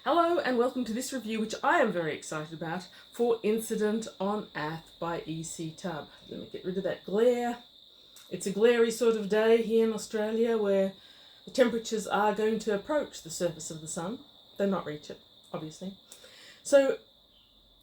Hello and welcome to this review, which I am very excited about, for Incident on Ath by E.C. Tubb. Let me get rid of that glare. It's a glary sort of day here in Australia where the temperatures are going to approach the surface of the sun. They'll not reach it, obviously. So,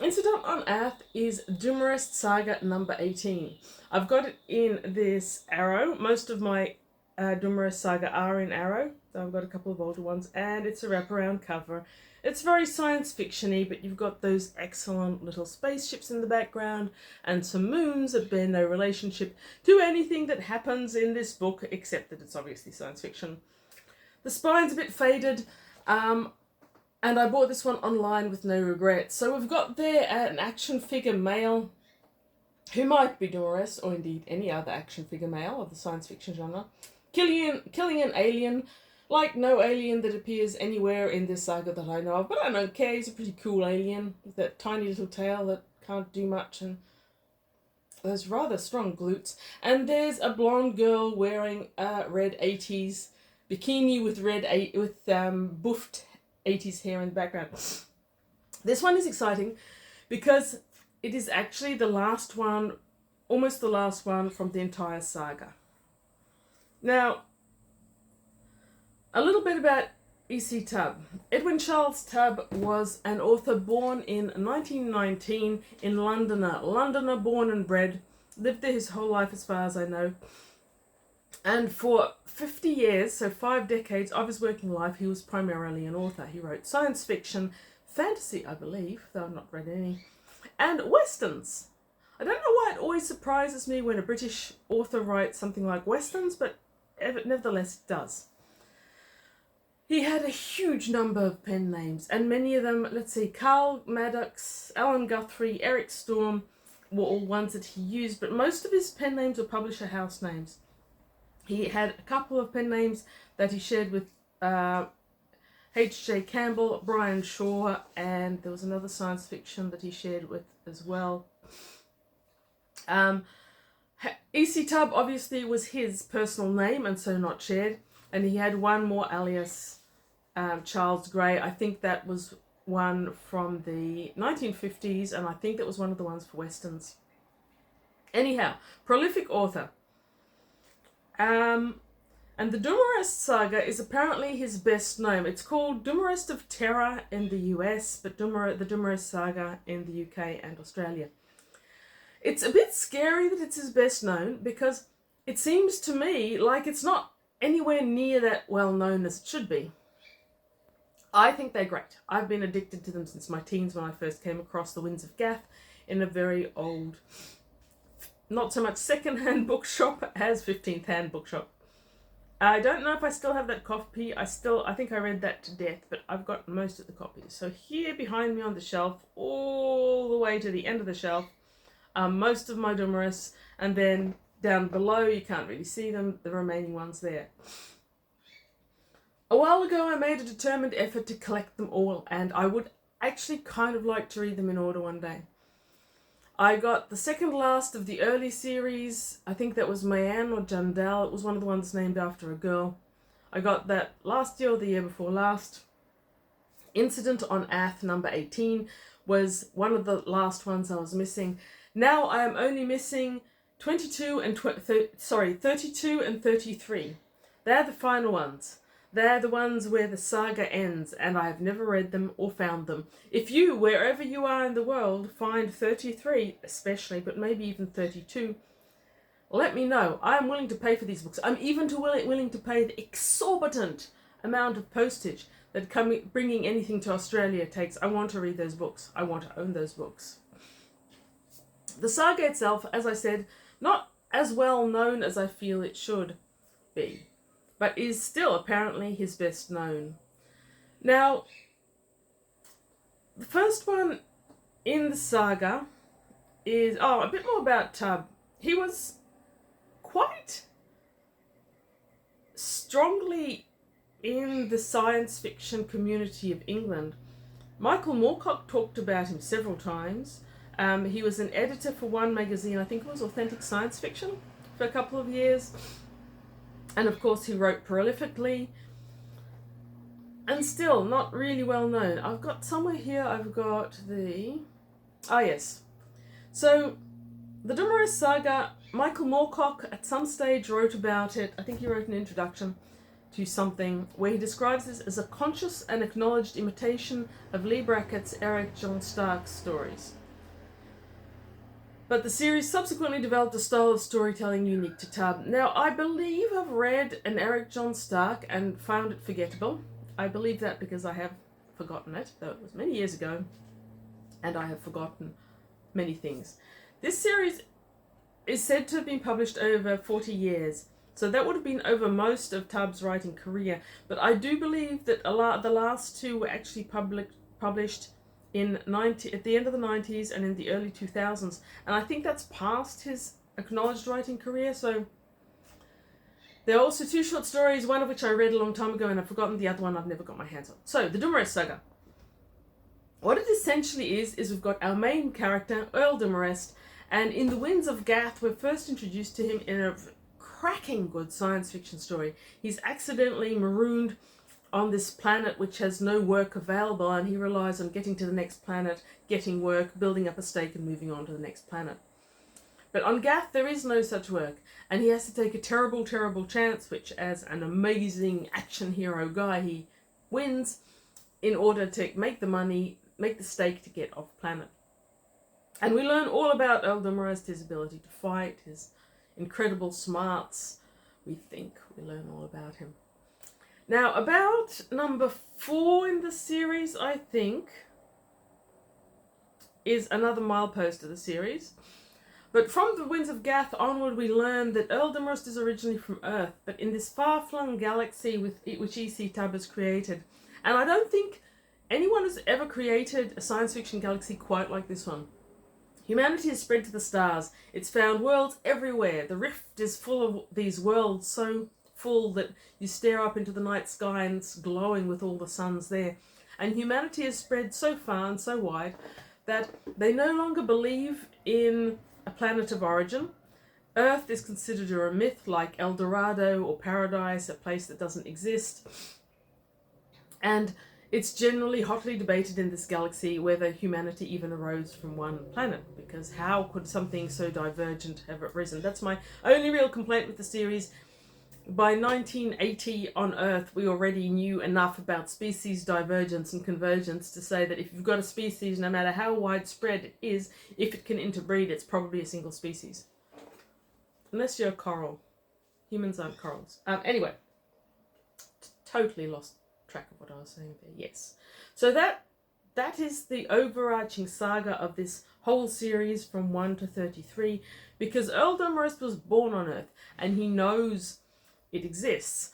Incident on Ath is Dumarest Saga number 18. I've got it in this Arrow. Most of my Dumarest Saga are in Arrow, so I've got a couple of older ones, and it's a wraparound cover. It's very science fiction-y, but you've got those excellent little spaceships in the background and some moons that bear no relationship to anything that happens in this book, except that it's obviously science fiction. The spine's a bit faded, and I bought this one online with no regrets. So we've got there an action figure male who might be Dumarest, or indeed any other action figure male of the science fiction genre, killing an alien, like no alien that appears anywhere in this saga that I know of, but I don't care. He's a pretty cool alien with that tiny little tail that can't do much and those rather strong glutes. And there's a blonde girl wearing a red 80s bikini with buffed 80s hair in the background. This one is exciting because it is actually the last one, almost the last one from the entire saga. Now, a little bit about E.C. Tubb. Edwin Charles Tubb was an author born in 1919 in Londoner born and bred, lived there his whole life as far as I know. And for 50 years, so 5 decades of his working life, he was primarily an author. He wrote science fiction, fantasy, I believe, though I've not read any, and westerns. I don't know why it always surprises me when a British author writes something like westerns, but nevertheless it does. He had a huge number of pen names, and many of them, let's see, Carl Maddox, Alan Guthrie, Eric Storm, were all ones that he used, but most of his pen names were publisher house names. He had a couple of pen names that he shared with H.J. Campbell, Brian Shaw, and there was another science fiction that he shared with as well. E.C. Tubb obviously was his personal name and so not shared, and he had one more alias, Charles Gray. I think that was one from the 1950s, and I think that was one of the ones for westerns. Anyhow, prolific author. And the Dumarest Saga is apparently his best known. It's called Dumarest of Terra in the US, but the Dumarest Saga in the UK and Australia. It's a bit scary that it's his best known because it seems to me like it's not anywhere near that well known as it should be. I think they're great. I've been addicted to them since my teens when I first came across The Winds of Gath in a very old, not so much second-hand bookshop as 15th hand bookshop. I don't know if I still have that copy. I think I read that to death, but I've got most of the copies. So here behind me on the shelf, all the way to the end of the shelf, are most of my Dumarests, and then down below, you can't really see them, the remaining ones there. A while ago, I made a determined effort to collect them all, and I would actually kind of like to read them in order one day. I got the second last of the early series. I think that was Mayan or Jandal. It was one of the ones named after a girl. I got that last year or the year before last. Incident on Ath number 18 was one of the last ones I was missing. Now I am only missing 32 and 32 and 33. They're the final ones. They're the ones where the saga ends, and I have never read them or found them. If you, wherever you are in the world, find 33 especially, but maybe even 32, let me know. I am willing to pay for these books. I'm even willing to pay the exorbitant amount of postage that bringing anything to Australia takes. I want to read those books. I want to own those books. The saga itself, as I said, not as well known as I feel it should be, but is still apparently his best known. Now, the first one in the saga is, a bit more about Tubb. He was quite strongly in the science fiction community of England. Michael Moorcock talked about him several times. He was an editor for one magazine, I think it was Authentic Science Fiction, for a couple of years. And of course he wrote prolifically. and still not really well known. I've got somewhere here, I've got the... Ah, yes. So, the Dumarest Saga, Michael Moorcock at some stage wrote about it. I think he wrote an introduction to something where he describes this as a conscious and acknowledged imitation of Lee Brackett's Eric John Stark's stories. But the series subsequently developed a style of storytelling unique to Tubb. Now, I believe I've read an Eric John Stark and found it forgettable. I believe that because I have forgotten it, though it was many years ago, and I have forgotten many things. This series is said to have been published over 40 years, so that would have been over most of Tubb's writing career. But I do believe that the last two were actually published in at the end of the 90s and in the early 2000s, and I think that's past his acknowledged writing career. So there are also two short stories, one of which I read a long time ago and I've forgotten, the other one I've never got my hands on. So, the Dumarest Saga. What it essentially is we've got our main character, Earl Dumarest, and in The Winds of Gath we're first introduced to him in a cracking good science fiction story. He's accidentally marooned on this planet which has no work available, and he relies on getting to the next planet, getting work, building up a stake and moving on to the next planet. But on Gath there is no such work, and he has to take a terrible, terrible chance, which as an amazing action hero guy he wins, in order to make the money, make the stake to get off planet. And we learn all about Earl Dumarest, his ability to fight, his incredible smarts. We think we learn all about him. Now, about number 4 in the series, I think, is another milepost of the series. But from the Winds of Gath onward, we learn that Earl Dumarest is originally from Earth, but in this far-flung galaxy which E.C. Tubb has created. And I don't think anyone has ever created a science fiction galaxy quite like this one. Humanity has spread to the stars. It's found worlds everywhere. The rift is full of these worlds, so full that you stare up into the night sky and it's glowing with all the suns there. And humanity has spread so far and so wide that they no longer believe in a planet of origin. Earth is considered a myth like El Dorado or Paradise, a place that doesn't exist. And it's generally hotly debated in this galaxy whether humanity even arose from one planet, because how could something so divergent have arisen? That's my only real complaint with the series. By 1980 on Earth, we already knew enough about species divergence and convergence to say that if you've got a species, no matter how widespread it is, if it can interbreed, it's probably a single species. Unless you're a coral. Humans aren't corals. Anyway, totally lost track of what I was saying there. Yes. So that is the overarching saga of this whole series from 1 to 33, because Earl Dumarest was born on Earth and he knows it exists,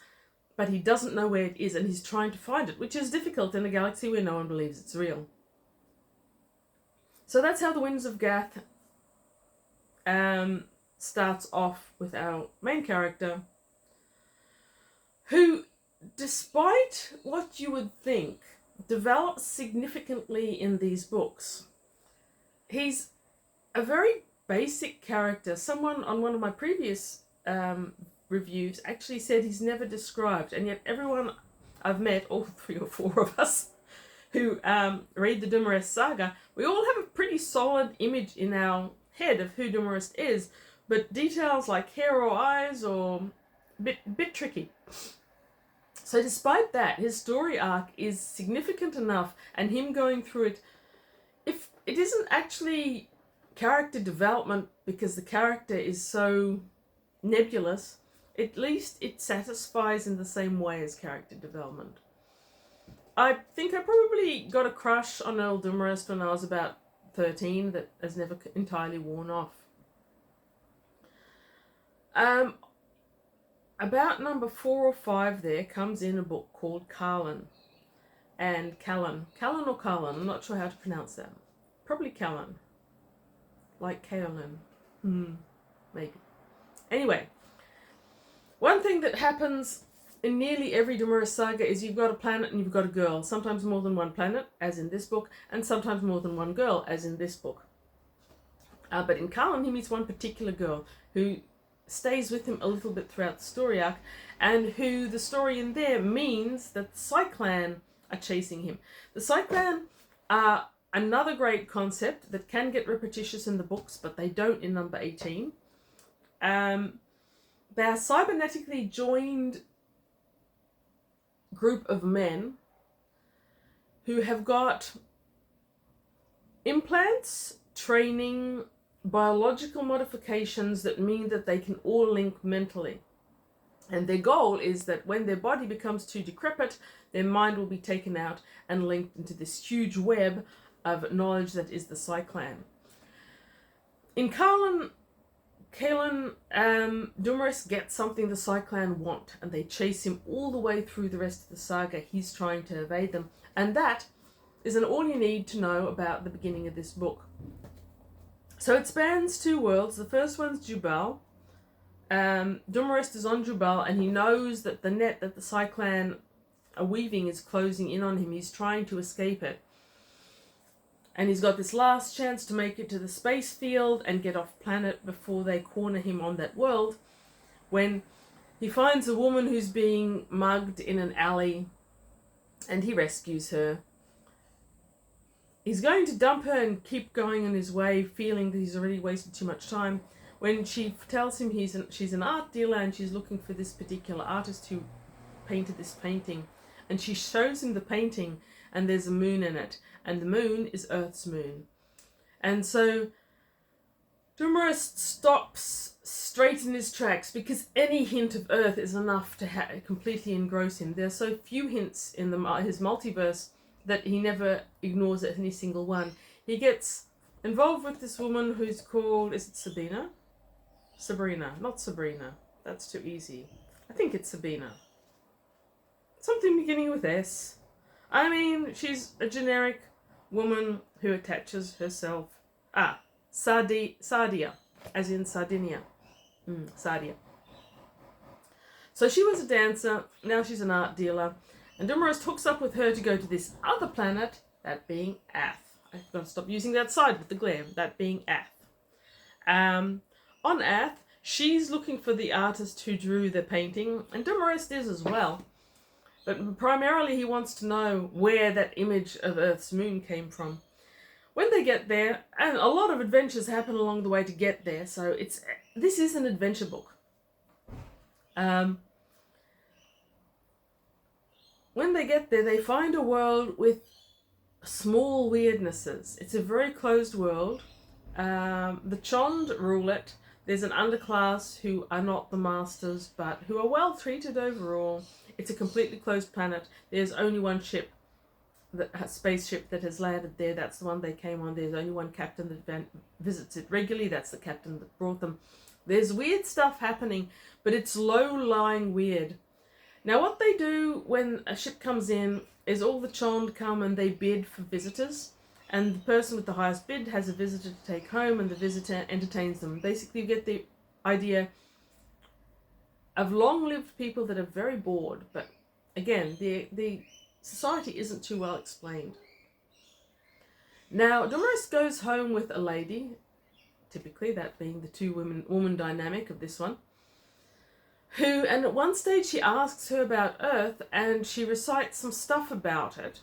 but he doesn't know where it is and he's trying to find it, which is difficult in a galaxy where no one believes it's real. So that's how the Winds of Gath starts off with our main character, who, despite what you would think, develops significantly in these books. He's a very basic character. Someone on one of my previous reviews actually said he's never described, and yet everyone I've met, all 3 or 4 of us who read the Dumarest Saga, we all have a pretty solid image in our head of who Dumarest is, but details like hair or eyes are a bit tricky. So despite that, his story arc is significant enough, and him going through it, if it isn't actually character development because the character is so nebulous, at least it satisfies in the same way as character development. I think I probably got a crush on Earl Dumarest when I was about 13 that has never entirely worn off. About number 4 or 5 there comes in a book called Callan. And Callan or Callan, I'm not sure how to pronounce that. Probably Callan. Like Kaolin. Maybe. Anyway, one thing that happens in nearly every Dumarest Saga is you've got a planet and you've got a girl. Sometimes more than one planet, as in this book, and sometimes more than one girl, as in this book. But in Callan, he meets one particular girl who stays with him a little bit throughout the story arc, and who the story in there means that the Cyclan are chasing him. The Cyclan are another great concept that can get repetitious in the books, but they don't in number 18. They are cybernetically joined group of men who have got implants, training, biological modifications that mean that they can all link mentally. And their goal is that when their body becomes too decrepit, their mind will be taken out and linked into this huge web of knowledge that is the Cyclan. In Kaelin, Dumarest gets something the Cyclan want, and they chase him all the way through the rest of the saga. He's trying to evade them. And that is all you need to know about the beginning of this book. So it spans 2 worlds. The first one's Jubal. Dumarest is on Jubal, and he knows that the net that the Cyclan are weaving is closing in on him. He's trying to escape it. And he's got this last chance to make it to the space field and get off planet before they corner him on that world, when he finds a woman who's being mugged in an alley, and he rescues her. He's going to dump her and keep going on his way, feeling that he's already wasted too much time, when she tells him she's an art dealer and she's looking for this particular artist who painted this painting. And she shows him the painting, and there's a moon in it, and the moon is Earth's moon. And so Dumarest stops straight in his tracks, because any hint of Earth is enough to completely engross him. There are so few hints in his multiverse that he never ignores it, any single one. He gets involved with this woman who's called, is it Sabina? Sabrina, not Sabrina. That's too easy. I think it's Sabina. Something beginning with S. I mean, she's a generic woman who attaches herself. Sardia, as in Sardinia. Sardia. So she was a dancer, now she's an art dealer, and Dumarest hooks up with her to go to this other planet, that being Ath. I've got to stop using that side with the glare, that being Ath. On Ath, she's looking for the artist who drew the painting, and Dumarest is as well. But primarily he wants to know where that image of Earth's moon came from. When they get there, and a lot of adventures happen along the way to get there, so this is an adventure book. When they get there, they find a world with small weirdnesses. It's a very closed world. The Chond rule it. There's an underclass who are not the masters, but who are well treated overall. It's a completely closed planet. There's only one spaceship that has landed there. That's the one they came on. There's only one captain that visits it regularly. That's the captain that brought them. There's weird stuff happening, but it's low-lying weird. Now, what they do when a ship comes in is all the Chond come and they bid for visitors. And the person with the highest bid has a visitor to take home, and the visitor entertains them. Basically, you get the idea of long-lived people that are very bored. But again, the society isn't too well explained. Now, Dumarest goes home with a lady, typically that being the two-woman dynamic of this one, who, and at one stage she asks her about Earth, and she recites some stuff about it.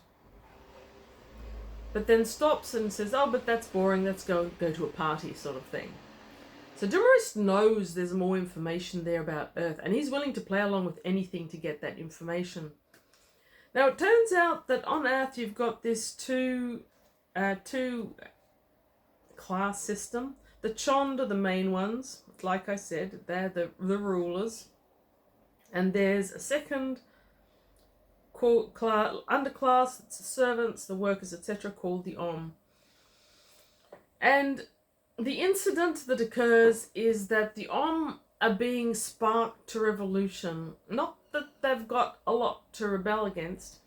But then stops and says, oh, but that's boring, let's go to a party, sort of thing. So Dumarest knows there's more information there about Earth, and he's willing to play along with anything to get that information. Now, it turns out that on Earth you've got this two class system. The Chond are the main ones. Like I said, they're the rulers. And there's a second underclass, it's the servants, the workers, etc., called the And the incident that occurs is that the are being sparked to revolution. Not that they've got a lot to rebel against,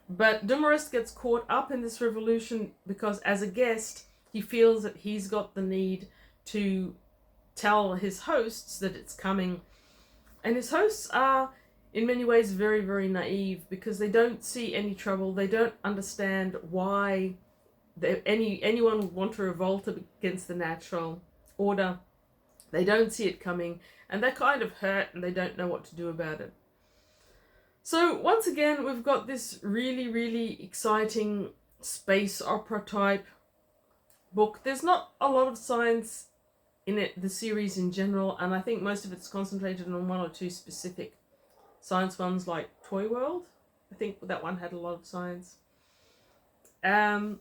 but Dumarest gets caught up in this revolution because as a guest, he feels that he's got the need to tell his hosts that it's coming. And his hosts are in many ways very, very naive because they don't see any trouble. They don't understand why anyone would want to revolt against the natural order. They don't see it coming, and they're kind of hurt and they don't know what to do about it. So once again, we've got this really, really exciting space opera type book. There's not a lot of science in it, the series in general, and I think most of it's concentrated on one or two specific science ones, like Toy World. I think that one had a lot of science. I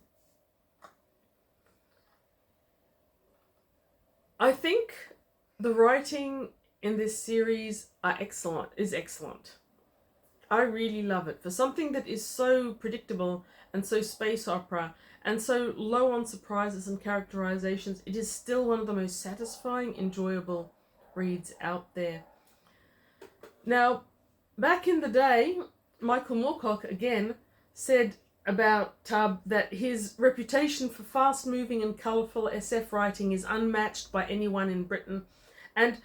think the writing in this series is excellent. I really love it. For something that is so predictable and so space opera and so low on surprises and characterizations, it is still one of the most satisfying, enjoyable reads out there. Now, back in the day, Michael Moorcock again said about Tubb that his reputation for fast-moving and colourful SF writing is unmatched by anyone in Britain. And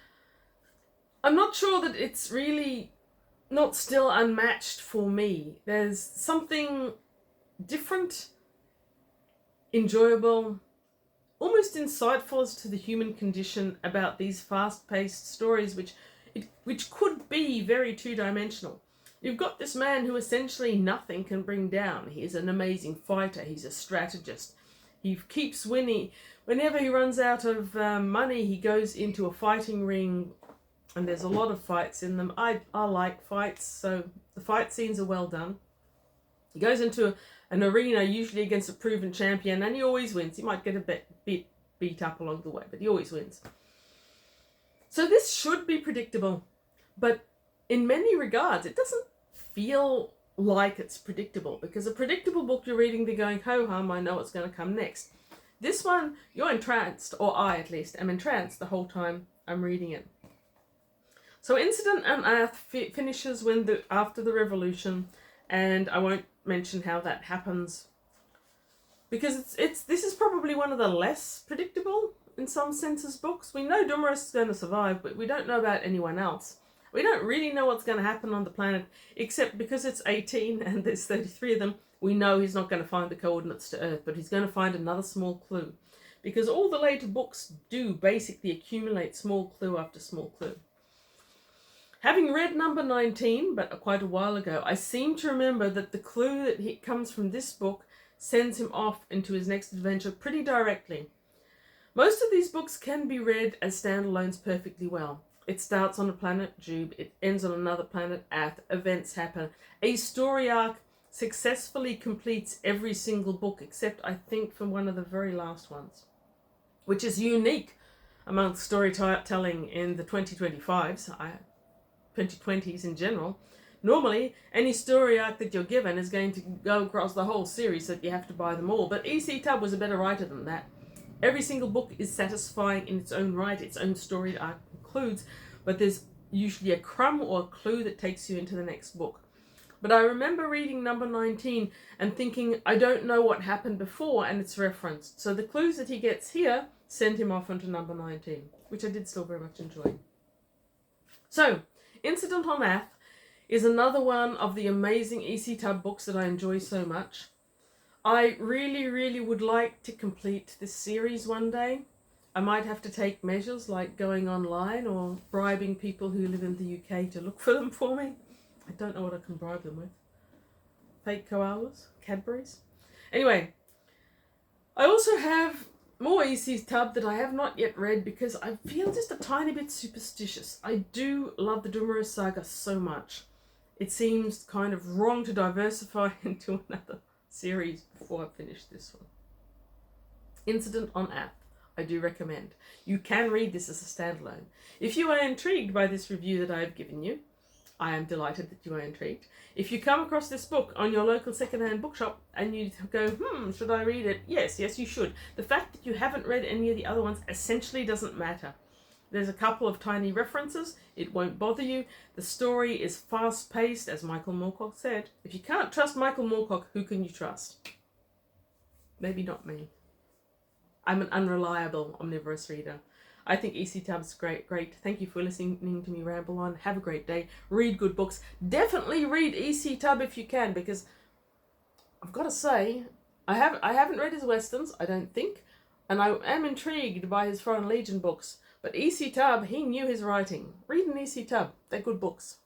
I'm not sure that it's really not still unmatched for me. There's something different, enjoyable, almost insightful as to the human condition about these fast-paced stories which could be very two-dimensional. You've got this man who essentially nothing can bring down. He's an amazing fighter. He's a strategist. He keeps winning. Whenever he runs out of money, he goes into a fighting ring, and there's a lot of fights in them. I like fights, so the fight scenes are well done. He goes into an arena, usually against a proven champion, and he always wins. He might get a bit beat up along the way, but he always wins. So this should be predictable, but in many regards, it doesn't feel like it's predictable, because a predictable book you're reading, they're going, ho-hum, I know what's going to come next. This one, you're entranced, or I at least am entranced the whole time I'm reading it. So Incident on Earth finishes after the revolution, and I won't mention how that happens, because this is probably one of the less predictable in some senses books. We know Dumarest is going to survive, but we don't know about anyone else. We don't really know what's going to happen on the planet, except because it's 18 and there's 33 of them, we know he's not going to find the coordinates to Earth, but he's going to find another small clue. Because all the later books do basically accumulate small clue after small clue. Having read number 19, but quite a while ago, I seem to remember that the clue that comes from this book sends him off into his next adventure pretty directly. Most of these books can be read as standalones perfectly well. It starts on a planet, Tubb, it ends on another planet, Ath, events happen. A story arc successfully completes every single book, except I think for one of the very last ones, which is unique amongst storytelling in the 2025s. 2020s in general. Normally, any story arc that you're given is going to go across the whole series, so that you have to buy them all. But E.C. Tubb was a better writer than that. Every single book is satisfying in its own right, its own story arc includes, but there's usually a crumb or a clue that takes you into the next book. But I remember reading number 19 and thinking, I don't know what happened before, and it's referenced. So the clues that he gets here send him off onto number 19, which I did still very much enjoy. So, Incident on Ath is another one of the amazing E.C. Tubb books that I enjoy so much. I really, really would like to complete this series one day. I might have to take measures like going online or bribing people who live in the UK to look for them for me. I don't know what I can bribe them with. Fake koalas? Cadbury's? Anyway, I also have more E.C. Tubb that I have not yet read because I feel just a tiny bit superstitious. I do love the Dumarest Saga so much. It seems kind of wrong to diversify into another series before I finish this one. Incident on Ath, I do recommend. You can read this as a standalone. If you are intrigued by this review that I have given you, I am delighted that you are intrigued. If you come across this book on your local secondhand bookshop and you go, should I read it? Yes, you should. The fact that you haven't read any of the other ones essentially doesn't matter. There's a couple of tiny references. It won't bother you. The story is fast-paced, as Michael Moorcock said. If you can't trust Michael Moorcock, who can you trust? Maybe not me. I'm an unreliable, omnivorous reader. I think E.C. Tubb's great. Thank you for listening to me ramble on. Have a great day. Read good books. Definitely read E.C. Tubb if you can, because I've got to say, I haven't read his westerns, I don't think, and I am intrigued by his Foreign Legion books. But E.C. Tubb, he knew his writing. Read an E.C. Tubb. They're good books.